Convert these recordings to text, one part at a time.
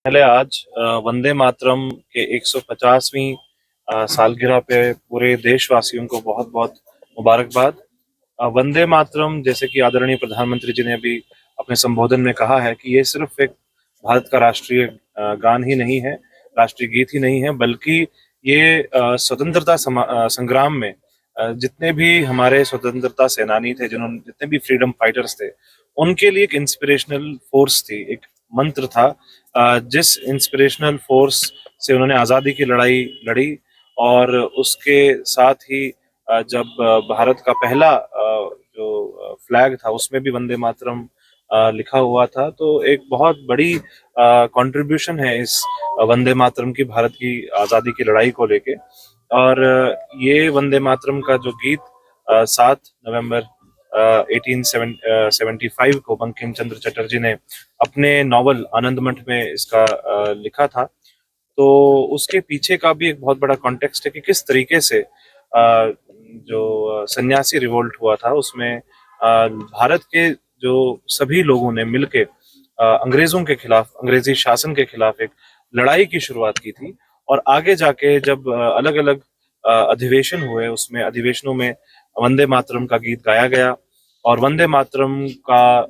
पहले आज वंदे मातरम के 150वीं सालगिरह पे पूरे देशवासियों को बहुत बहुत मुबारकबाद। वंदे मातरम, जैसे कि आदरणीय प्रधानमंत्री जी ने अभी अपने संबोधन में कहा है कि ये सिर्फ एक भारत का राष्ट्रीय गान ही नहीं है, राष्ट्रीय गीत ही नहीं है, बल्कि ये स्वतंत्रता संग्राम में जितने भी हमारे स्वतंत्रता सेनानी थे, जिन्होंने जितने भी फ्रीडम फाइटर्स थे, उनके लिए एक इंस्पिरेशनल फोर्स थी, एक मंत्र था। जिस इंस्पिरेशनल फोर्स से उन्होंने आज़ादी की लड़ाई लड़ी, और उसके साथ ही जब भारत का पहला जो फ्लैग था उसमें भी वंदे मातरम लिखा हुआ था, तो एक बहुत बड़ी कंट्रीब्यूशन है इस वंदे मातरम की भारत की आज़ादी की लड़ाई को लेके। और ये वंदे मातरम का जो गीत 7 नवंबर 1875 को बंकिम चंद्र चटर्जी ने अपने नॉवल आनंदमठ में इसका लिखा था। तो उसके पीछे का भी एक बहुत बड़ा कॉन्टेक्स्ट है कि किस तरीके से जो सन्यासी रिवोल्ट हुआ था उसमें भारत के जो सभी लोगों ने मिलके अंग्रेजों के खिलाफ, अंग्रेजी शासन के खिलाफ एक लड़ाई की शुरुआत की थी। और आगे जाके जब अलग अलग अधिवेशन हुए, उसमें अधिवेशनों में वंदे मातरम का गीत गाया गया, और वंदे मातरम का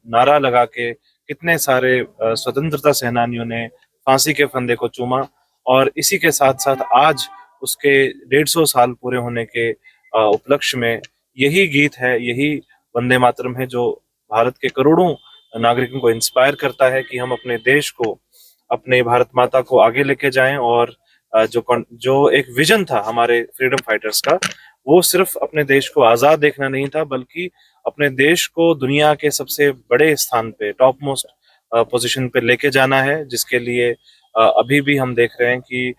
नारा लगा के कितने सारे स्वतंत्रता सेनानियों ने फांसी के फंदे को चूमा। और इसी के साथ साथ आज उसके 150 साल पूरे होने के उपलक्ष्य में यही गीत है, यही वंदे मातरम है, जो भारत के करोड़ों नागरिकों को इंस्पायर करता है कि हम अपने देश को, अपने भारत माता को आगे लेके जाएं। और जो एक विजन था हमारे फ्रीडम फाइटर्स का, वो सिर्फ अपने देश को आजाद देखना नहीं था, बल्कि अपने देश को दुनिया के सबसे बड़े स्थान पे, टॉप मोस्ट पोजीशन पे लेके जाना है, जिसके लिए अभी भी हम देख रहे हैं कि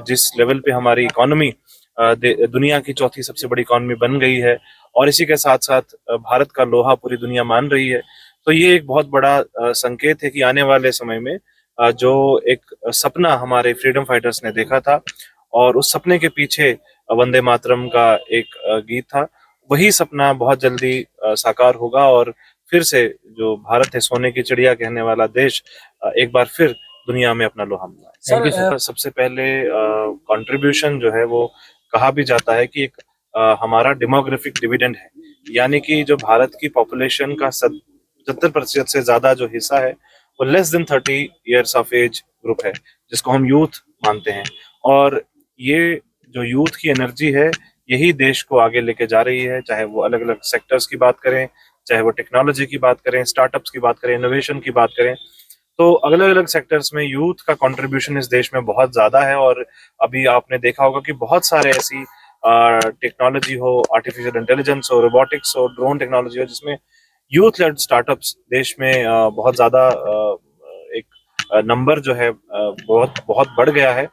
जिस लेवल पे हमारी इकोनॉमी दुनिया की चौथी सबसे बड़ी इकोनॉमी बन गई है, और इसी के साथ साथ भारत का लोहा पूरी दुनिया मान रही है। तो ये एक बहुत बड़ा संकेत है कि आने वाले समय में जो एक सपना हमारे फ्रीडम फाइटर्स ने देखा था, और उस सपने के पीछे वंदे मातरम का एक गीत था, वही सपना बहुत जल्दी साकार होगा, और फिर से जो भारत है, सोने की चिड़िया कहने वाला देश, एक बार फिर दुनिया में अपना लोहा सर मनवाए। सबसे पहले कंट्रीब्यूशन जो है वो कहा भी जाता है कि एक हमारा डेमोग्राफिक डिविडेंड है, यानी कि जो भारत की पॉपुलेशन का 75% से ज्यादा जो हिस्सा है, वो less than 30 years of age group है, जिसको हम यूथ मानते हैं। और ये जो यूथ की एनर्जी है, यही देश को आगे लेके जा रही है, चाहे वो अलग अलग सेक्टर्स की बात करें, चाहे वो टेक्नोलॉजी की बात करें, स्टार्टअप्स की बात करें, इनोवेशन की बात करें। तो अलग अलग सेक्टर्स में यूथ का कंट्रीब्यूशन इस देश में बहुत ज्यादा है। और अभी आपने देखा होगा कि बहुत सारे ऐसी टेक्नोलॉजी हो, आर्टिफिशियल इंटेलिजेंस हो, रोबोटिक्स हो, ड्रोन टेक्नोलॉजी हो, जिसमें यूथ लेड स्टार्टअप्स देश में बहुत ज्यादा एक नंबर जो है बहुत बहुत बढ़ गया है।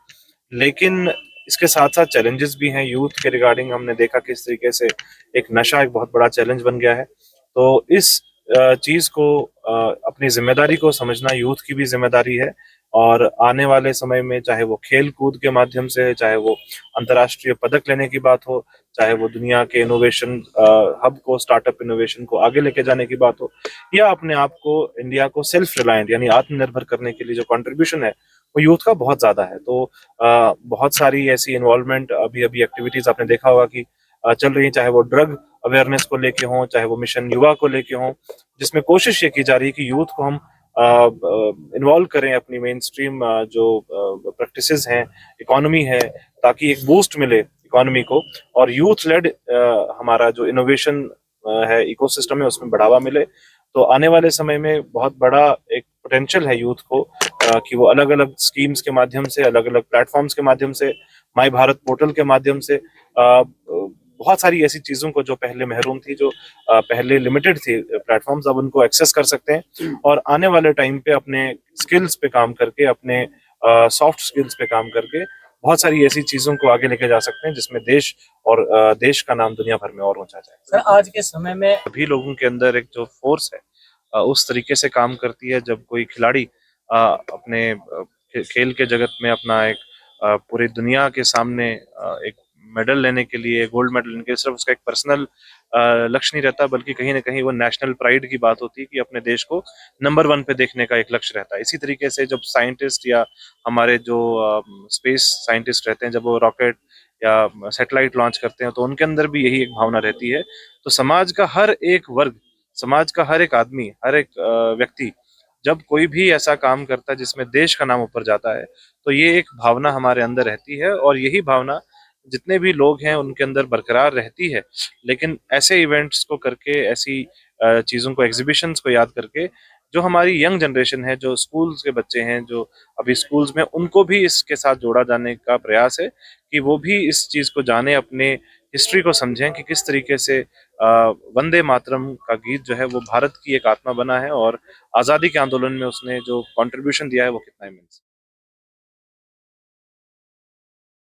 लेकिन इसके साथ साथ चैलेंजेस भी हैं यूथ के रिगार्डिंग। हमने देखा किस तरीके से एक नशा एक बहुत बड़ा चैलेंज बन गया है। तो इस चीज को, अपनी जिम्मेदारी को समझना यूथ की भी जिम्मेदारी है। और आने वाले समय में, चाहे वो खेल कूद के माध्यम से, चाहे वो अंतर्राष्ट्रीय पदक लेने की बात हो, चाहे वो दुनिया के इनोवेशन हब को, स्टार्टअप इनोवेशन को आगे लेके जाने की बात हो, या अपने आप को, इंडिया को सेल्फ रिलायंट यानी आत्मनिर्भर करने के लिए जो कंट्रीब्यूशन है, वो यूथ का बहुत ज्यादा है। तो बहुत सारी ऐसी इन्वॉल्वमेंट, अभी अभी एक्टिविटीज आपने देखा होगा कि चल रही है, चाहे वो ड्रग अवेयरनेस को लेके हों, चाहे वो मिशन युवा को लेके हों, जिसमें कोशिश ये की जा रही है कि यूथ को हम इन्वॉल्व करें अपनी मेन स्ट्रीम जो प्रैक्टिसेस हैं, इकोनॉमी है, ताकि एक बूस्ट मिले इकोनॉमी को, और यूथ लेड हमारा जो इनोवेशन है, इकोसिस्टम है, उसमें बढ़ावा मिले। तो आने वाले समय में बहुत बड़ा एक पोटेंशियल है यूथ को, कि वो अलग अलग स्कीम्स के माध्यम से, अलग अलग प्लेटफॉर्म्स के माध्यम से, माई भारत पोर्टल के माध्यम से बहुत सारी ऐसी चीजों को जो पहले महरूम थी, जो पहले लिमिटेड थी प्लेटफॉर्म्स, अब उनको एक्सेस कर सकते हैं। और आने वाले टाइम पे अपने स्किल्स पे काम करके, अपने सॉफ्ट स्किल्स पे काम करके, बहुत सारी ऐसी चीजों को आगे लेके जा सकते हैं, जिसमें देश और देश का नाम दुनिया भर में और ऊंचा जाए। सर आज के समय में सभी लोगों के अंदर एक जो फोर्स है उस तरीके से काम करती है, जब कोई खिलाड़ी अपने खेल के जगत में अपना एक पूरी दुनिया के सामने एक मेडल लेने के लिए, गोल्ड मेडल लेने के लिए, सिर्फ उसका एक पर्सनल लक्ष्य नहीं रहता, बल्कि कहीं ना कहीं वो नेशनल प्राइड की बात होती है कि अपने देश को नंबर वन पे देखने का एक लक्ष्य रहता है। इसी तरीके से जब साइंटिस्ट या हमारे जो स्पेस साइंटिस्ट रहते हैं, जब वो रॉकेट या सैटेलाइट लॉन्च करते हैं, तो उनके अंदर भी यही एक भावना रहती है। तो समाज का हर एक वर्ग, समाज का हर एक आदमी, हर एक व्यक्ति जब कोई भी ऐसा काम करता है जिसमें देश का नाम ऊपर जाता है, तो ये एक भावना हमारे अंदर रहती है, और यही भावना जितने भी लोग हैं उनके अंदर बरकरार रहती है। लेकिन ऐसे इवेंट्स को करके, ऐसी चीज़ों को, एग्जीबिशंस को याद करके, जो हमारी यंग जनरेशन है, जो स्कूल्स के बच्चे हैं, जो अभी स्कूल्स में, उनको भी इसके साथ जोड़ा जाने का प्रयास है कि वो भी इस चीज़ को जाने, अपने हिस्ट्री को समझें कि किस तरीके से वंदे मातरम का गीत जो है वो भारत की एक आत्मा बना है, और आज़ादी के आंदोलन में उसने जो कंट्रीब्यूशन दिया है वो कितना इमेंस है।